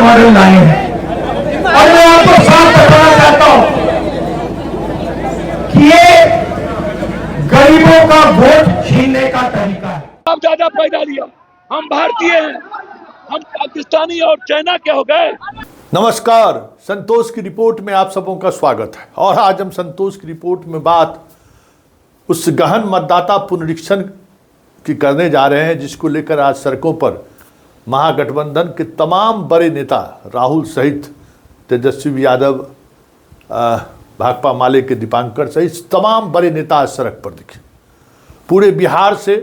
Bihar model लाए हैं। और मैं आपको साफ बताना चाहता हूं कि ये गरीबों का वोट छीनने का तरीका है। आप ज्यादा पैदा लिया, हम भारतीय हैं, हम पाकिस्तानी और चाइना के हो गए। नमस्कार, संतोष की रिपोर्ट में आप सबों का स्वागत है। और आज हम संतोष की रिपोर्ट में बात उस गहन मतदाता पुनरीक्षण की करने जा रहे हैं जिसको लेकर आज सड़कों पर महागठबंधन के तमाम बड़े नेता राहुल सहित तेजस्वी यादव, भाकपा माले के दीपांकर सहित तमाम बड़े नेता आज सड़क पर दिखे। पूरे बिहार से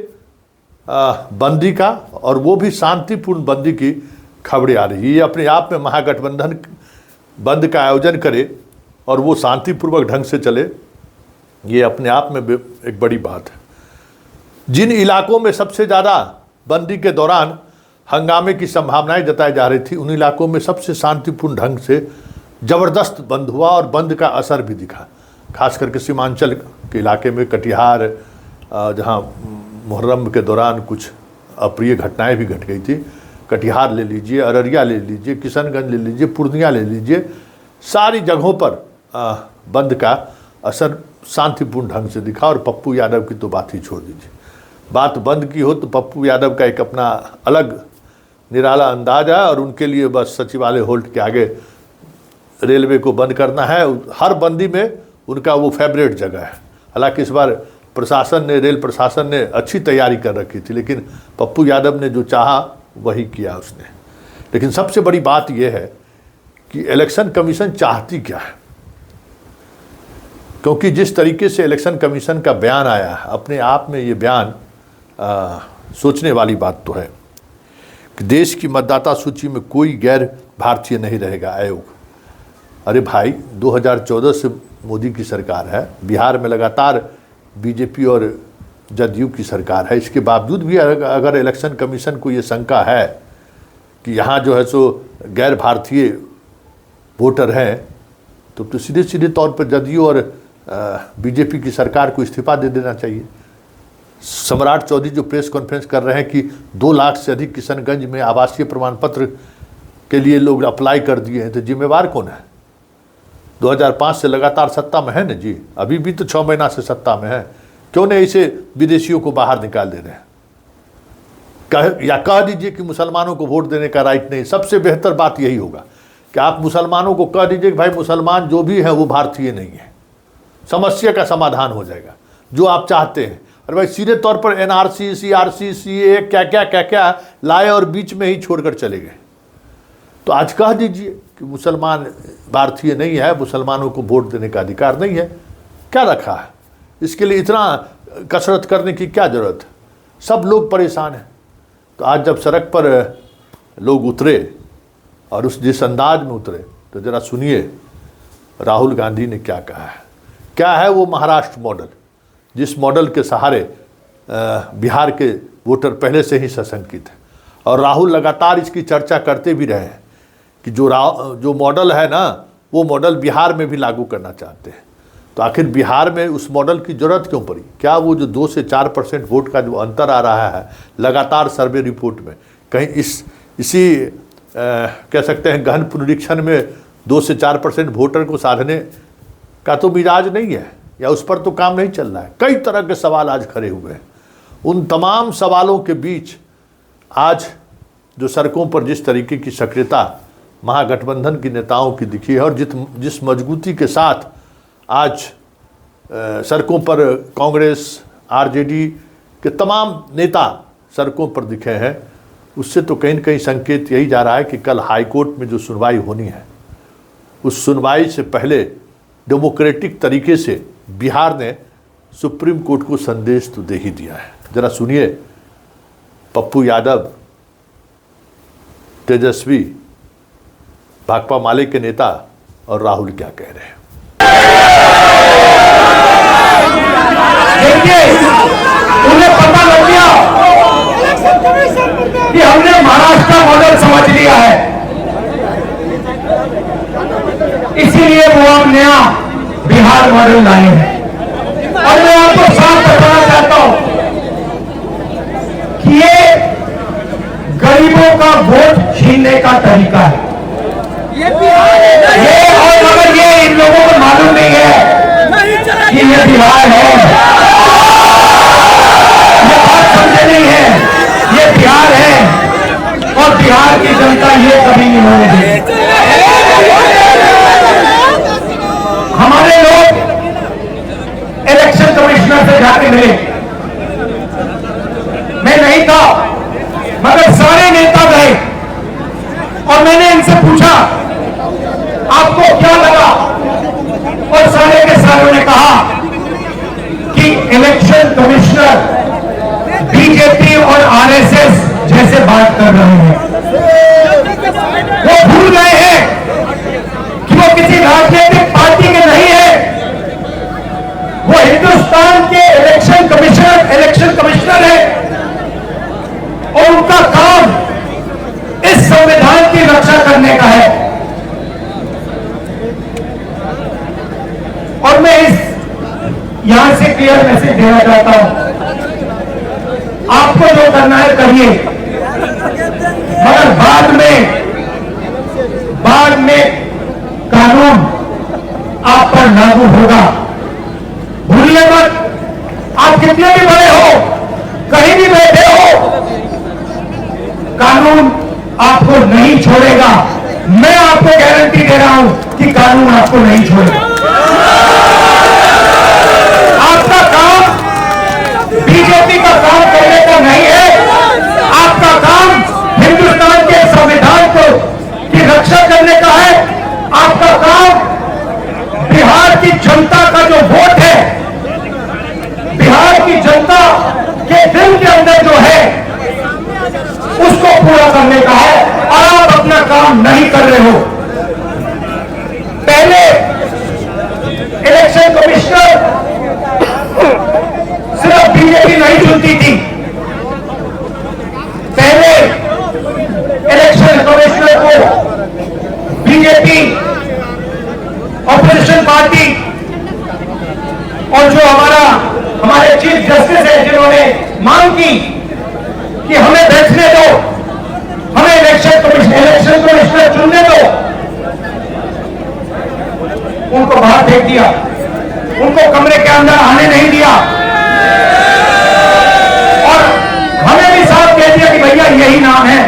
बंदी का, और वो भी शांतिपूर्ण बंदी की खबरें आ रही है। ये अपने आप में महागठबंधन बंद का आयोजन करे और वो शांतिपूर्वक ढंग से चले, ये अपने आप में एक बड़ी बात है। जिन इलाकों में सबसे ज़्यादा बंदी के दौरान हंगामे की संभावनाएं जताई जा रही थी, उन इलाकों में सबसे शांतिपूर्ण ढंग से ज़बरदस्त बंद हुआ और बंद का असर भी दिखा। खास करके सीमांचल के इलाके में कटिहार, जहां मुहर्रम के दौरान कुछ अप्रिय घटनाएं भी घट गई थी, कटिहार ले लीजिए, अररिया ले लीजिए, किशनगंज ले लीजिए, पूर्णिया ले लीजिए, सारी जगहों पर बंद का असर शांतिपूर्ण ढंग से दिखा। और पप्पू यादव की तो बात ही छोड़ दीजिए। बात बंद की हो तो पप्पू यादव का एक अपना अलग निराला अंदाज है और उनके लिए बस सचिवालय होल्ड के आगे रेलवे को बंद करना है। हर बंदी में उनका वो फेवरेट जगह है। हालांकि इस बार प्रशासन ने, रेल प्रशासन ने अच्छी तैयारी कर रखी थी, लेकिन पप्पू यादव ने जो चाहा वही किया उसने। लेकिन सबसे बड़ी बात यह है कि इलेक्शन कमीशन चाहती क्या है, क्योंकि जिस तरीके से इलेक्शन कमीशन का बयान आया है, अपने आप में ये बयान सोचने वाली बात तो है कि देश की मतदाता सूची में कोई गैर भारतीय नहीं रहेगा आयोग। अरे भाई, 2014 से मोदी की सरकार है, बिहार में लगातार बीजेपी और जदयू की सरकार है। इसके बावजूद भी अगर इलेक्शन कमीशन को ये शंका है कि यहाँ जो है सो गैर भारतीय वोटर हैं, तो सीधे सीधे तौर पर जदयू और बीजेपी की सरकार को इस्तीफा दे देना चाहिए। सम्राट चौधरी जो प्रेस कॉन्फ्रेंस कर रहे हैं कि 2 लाख से अधिक किशनगंज में आवासीय प्रमाण पत्र के लिए लोग अप्लाई कर दिए हैं, तो जिम्मेवार कौन है? 2005 से लगातार सत्ता में है ना जी, अभी भी तो 6 महीना से सत्ता में है। क्यों नहीं इसे विदेशियों को बाहर निकाल दे रहे हैं? या कह दीजिए कि मुसलमानों को वोट देने का राइट नहीं। सबसे बेहतर बात यही होगा कि आप मुसलमानों को कह दीजिए कि भाई मुसलमान जो भी है वो भारतीय नहीं है, समस्या का समाधान हो जाएगा, जो आप चाहते हैं। और भाई सीधे तौर पर एनआरसी, सीआरसी, सीए क्या क्या लाए और बीच में ही छोड़कर चले गए। तो आज कह दीजिए कि मुसलमान भारतीय नहीं है, मुसलमानों को वोट देने का अधिकार नहीं है। क्या रखा है? इसके लिए इतना कसरत करने की क्या ज़रूरत है? सब लोग परेशान हैं। तो आज जब सड़क पर लोग उतरे और उस जिस अंदाज में उतरे, तो ज़रा सुनिए राहुल गांधी ने क्या कहा है। क्या है वो महाराष्ट्र मॉडल, जिस मॉडल के सहारे बिहार के वोटर पहले से ही सशंकित है। और राहुल लगातार इसकी चर्चा करते भी रहे हैं कि जो मॉडल है ना, वो मॉडल बिहार में भी लागू करना चाहते हैं। तो आखिर बिहार में उस मॉडल की ज़रूरत क्यों पड़ी? क्या वो जो 2 से 4% वोट का जो अंतर आ रहा है लगातार सर्वे रिपोर्ट में, कहीं इसी कह सकते हैं गहन पुनरीक्षण में 2 से 4% वोटर को साधने का तो मिजाज नहीं है, या उस पर तो काम नहीं चल रहा है? कई तरह के सवाल आज खड़े हुए हैं। उन तमाम सवालों के बीच आज जो सड़कों पर जिस तरीके की सक्रियता महागठबंधन के नेताओं की दिखी है और जिस मजबूती के साथ आज सड़कों पर कांग्रेस, आरजेडी के तमाम नेता सड़कों पर दिखे हैं, उससे तो कहीं न कहीं संकेत यही जा रहा है कि कल हाईकोर्ट में जो सुनवाई होनी है, उस सुनवाई से पहले डेमोक्रेटिक तरीके से बिहार ने सुप्रीम कोर्ट को संदेश तो दे ही दिया है। जरा सुनिए पप्पू यादव, तेजस्वी, भाकपा माले के नेता और राहुल क्या कह रहे हैं। देखिए, उन्हें पता लग गया कि हमने महाराष्ट्र का मॉडल समझ लिया है, इसीलिए वो हम नया बिहार मॉडल लाए हैं। और मैं आपको साफ बताना चाहता हूं कि ये गरीबों का वोट छीनने का तरीका है। ये और मगर ये इन लोगों को मालूम नहीं है कि ये बिहार है, ये बात समझे नहीं है, ये बिहार है और बिहार की जनता ये कभी नहीं होने देगी। हमारे लोग इलेक्शन कमिश्नर से जाके मिले, मैं नहीं था मगर सारे नेता गए और मैंने इनसे पूछा आपको क्या लगा, और सारे के सारों ने कहा कि इलेक्शन कमिश्नर बीजेपी और आरएसएस जैसे बात कर रहे हैं। वो भूल गए हैं कि वो किसी राजनीतिक पार्टी के नहीं है, वो हिंदुस्तान के इलेक्शन कमिश्नर है और उनका काम इस संविधान की रक्षा करने का है। और मैं यहां से क्लियर मैसेज देना चाहता हूं, आपको जो करना है करिए, मगर बाद में कानून आप पर लागू होगा। भूलिए मत, आप कितने भी बड़े हो, कहीं भी बैठे हो, कानून आपको नहीं छोड़ेगा। मैं आपको गारंटी दे रहा हूं कि कानून आपको नहीं छोड़ेगा। आपका काम बीजेपी का काम करने का नहीं है, आपका काम हिंदुस्तान के संविधान को की रक्षा करने का है। आपका काम बिहार की जनता का जो वोट है, बिहार की जनता के दिल के अंदर जो है उसको पूरा करने का है, और आप अपना काम नहीं कर रहे हो। पहले इलेक्शन कमिश्नर सिर्फ बीजेपी नहीं चुनती थी, पहले इलेक्शन कमिश्नर को बीजेपी, ऑपोजिशन पार्टी और जो हमारे चीफ जस्टिस है जिन्होंने मांग की कि हमें बैठने दो, हमें इलेक्शन कमिश्नर चुनने दो, उनको बाहर फेंक दिया, उनको कमरे के अंदर आने नहीं दिया और हमें भी साफ कह दिया कि भैया यही नाम है,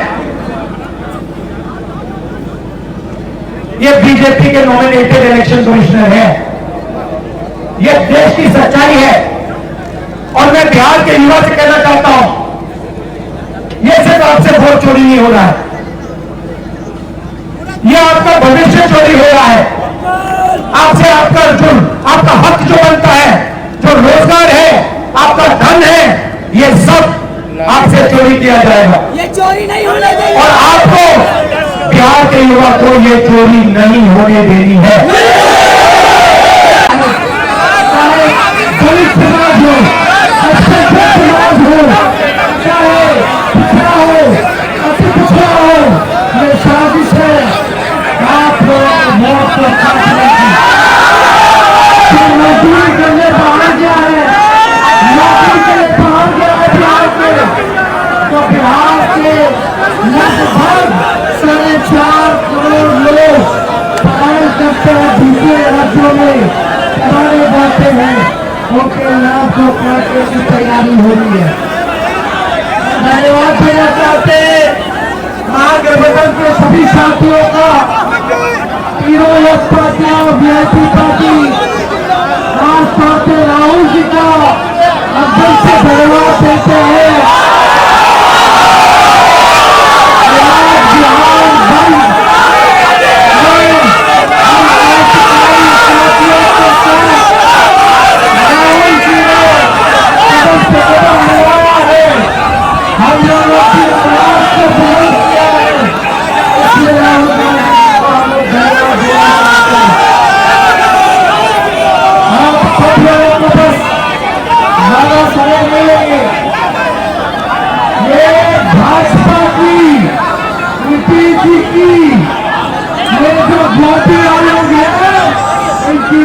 ये बीजेपी के नॉमिनेटेड इलेक्शन कमिश्नर है। ये देश की सच्चाई है और मैं बिहार के युवा से कहना चाहता हूं, ये सिर्फ आपसे वोट चोरी नहीं हो रहा है, ये आपका भविष्य चोरी हो रहा है। आपसे आपका हक जो बनता है, जो रोजगार है, आपका धन है, ये सब आपसे चोरी किया जाएगा। ये चोरी नहीं होने देंगे और आपको बिहार के युवा को ये चोरी नहीं होने देनी है। दलित समाज हो, अल्पसंख्यक समाज हो, चाहे पिछड़ा हो, अति पिछड़ा हो, ये साजिश है। आप लोग मौत को काटने की, जो मजदूरी करने बाहर गया है, नौकरी के लिए बाहर गया है बिहार के, तो बिहार के लगभग 4.5 करोड़ लोग पढ़ाई करते हैं दूसरे राज्यों में, पढ़ाने जाते हैं, उनके नाम को काटने की तैयारी हो रही है। धन्यवाद देना चाहते महागठबंधन के सभी साथियों का, तीनों लोक पार्टियां, वीआईपी पार्टी, राष्ट्रपति राहुल जी का अध्यक्ष से धन्यवाद देते हैं।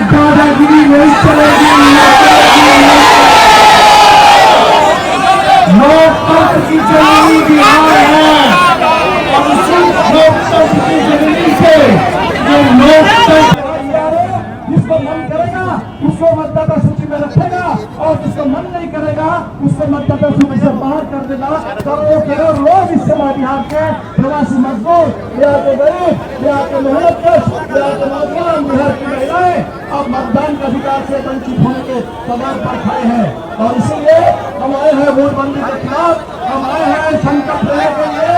दादागिरी नहीं चलेगी, लोकतंत्र की जमीनी बिहार है और उसी लोकतंत्र की जमीनी से जो कर देगा। करोड़ों करोड़ लोग इस समय बिहार के प्रवासी मजदूर, बिहार के गरीब, बिहार के मेहनतकश, बिहार के नौजवान, बिहार की महिलाएं अब मतदान के अधिकार से वंचित होने के कगार पर खड़े हैं। और इसीलिए हम आए हैं वोटबंदी के खिलाफ, हम आए हैं संकल्प लेने के लिए